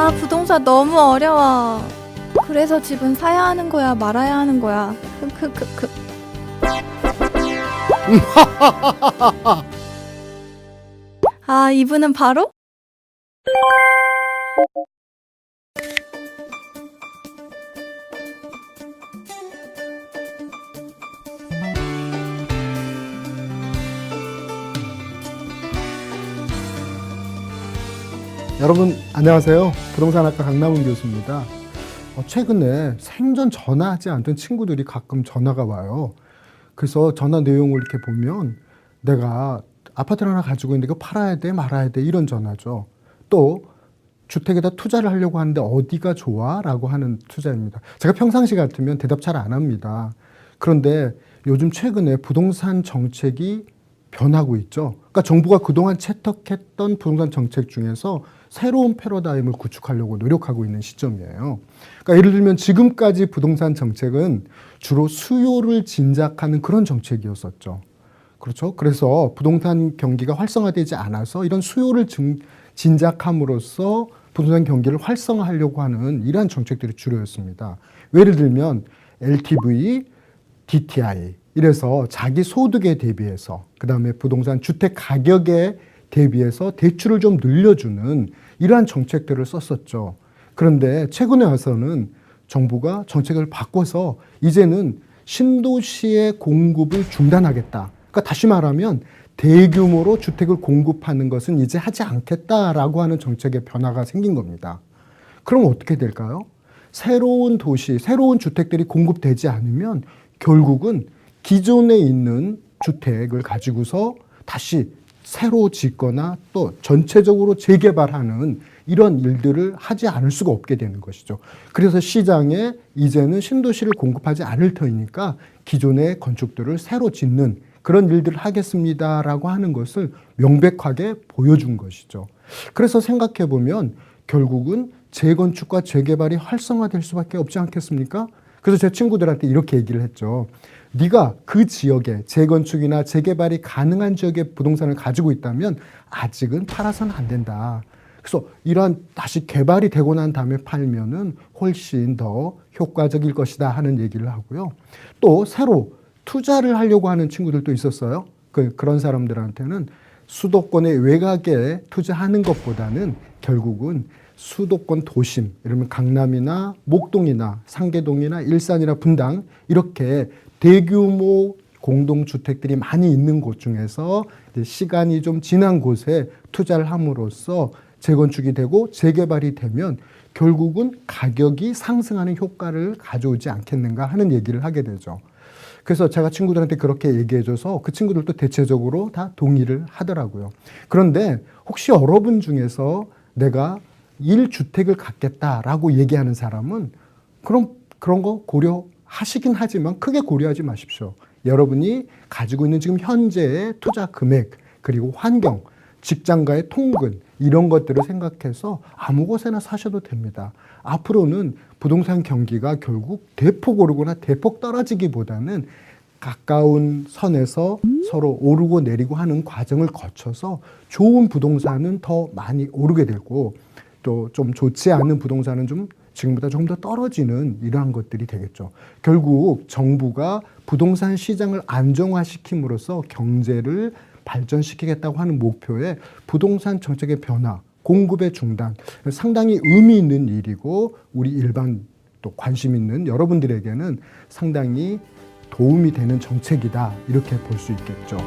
아, 부동산 너무 어려워. 그래서 집은 사야 하는 거야, 말아야 하는 거야. 크크크크. 아, 이분은 바로? 여러분 안녕하세요. 부동산학과 강남훈 교수입니다. 최근에 생전 전화하지 않던 친구들이 가끔 전화가 와요. 그래서 전화 내용을 이렇게 보면 내가 아파트를 하나 가지고 있는데 이거 팔아야 돼 말아야 돼 이런 전화죠. 또 주택에다 투자를 하려고 하는데 어디가 좋아? 라고 하는 투자입니다. 제가 평상시 같으면 대답 잘 안 합니다. 그런데 요즘 최근에 부동산 정책이 변하고 있죠. 그러니까 정부가 그동안 채택했던 부동산 정책 중에서 새로운 패러다임을 구축하려고 노력하고 있는 시점이에요. 그러니까 예를 들면 지금까지 부동산 정책은 주로 수요를 진작하는 그런 정책이었었죠. 그렇죠. 그래서 부동산 경기가 활성화되지 않아서 이런 수요를 진작함으로써 부동산 경기를 활성화하려고 하는 이러한 정책들이 주로였습니다. 예를 들면 LTV, DTI 이래서 자기 소득에 대비해서 그다음에 부동산 주택 가격에 대비해서 대출을 좀 늘려주는 이러한 정책들을 썼었죠. 그런데 최근에 와서는 정부가 정책을 바꿔서 이제는 신도시의 공급을 중단하겠다. 그러니까 다시 말하면 대규모로 주택을 공급하는 것은 이제 하지 않겠다라고 하는 정책의 변화가 생긴 겁니다. 그럼 어떻게 될까요? 새로운 도시, 새로운 주택들이 공급되지 않으면 결국은 기존에 있는 주택을 가지고서 다시 새로 짓거나 또 전체적으로 재개발하는 이런 일들을 하지 않을 수가 없게 되는 것이죠. 그래서 시장에 이제는 신도시를 공급하지 않을 터이니까 기존의 건축들을 새로 짓는 그런 일들을 하겠습니다라고 하는 것을 명백하게 보여준 것이죠. 그래서 생각해 보면 결국은 재건축과 재개발이 활성화될 수밖에 없지 않겠습니까? 그래서 제 친구들한테 이렇게 얘기를 했죠. 네가 그 지역에 재건축이나 재개발이 가능한 지역에 부동산을 가지고 있다면 아직은 팔아서는 안 된다. 그래서 이러한 다시 개발이 되고 난 다음에 팔면은 훨씬 더 효과적일 것이다 하는 얘기를 하고요. 또 새로 투자를 하려고 하는 친구들도 있었어요. 그런 사람들한테는 수도권의 외곽에 투자하는 것보다는 결국은 수도권 도심, 이러면 강남이나 목동이나 상계동이나 일산이나 분당 이렇게 대규모 공동주택들이 많이 있는 곳 중에서 시간이 좀 지난 곳에 투자를 함으로써 재건축이 되고 재개발이 되면 결국은 가격이 상승하는 효과를 가져오지 않겠는가 하는 얘기를 하게 되죠. 그래서 제가 친구들한테 그렇게 얘기해줘서 그 친구들도 대체적으로 다 동의를 하더라고요. 그런데 혹시 여러분 중에서 내가 1주택을 갖겠다라고 얘기하는 사람은 그런 거 고려하시긴 하지만 크게 고려하지 마십시오. 여러분이 가지고 있는 지금 현재의 투자 금액 그리고 환경, 직장과의 통근 이런 것들을 생각해서 아무 곳에나 사셔도 됩니다. 앞으로는 부동산 경기가 결국 대폭 오르거나 대폭 떨어지기보다는 가까운 선에서 서로 오르고 내리고 하는 과정을 거쳐서 좋은 부동산은 더 많이 오르게 되고 또 좀 좋지 않은 부동산은 좀 지금보다 조금 더 떨어지는 이러한 것들이 되겠죠. 결국 정부가 부동산 시장을 안정화시킴으로써 경제를 발전시키겠다고 하는 목표에 부동산 정책의 변화, 공급의 중단 상당히 의미 있는 일이고 우리 일반 또 관심 있는 여러분들에게는 상당히 도움이 되는 정책이다 이렇게 볼 수 있겠죠.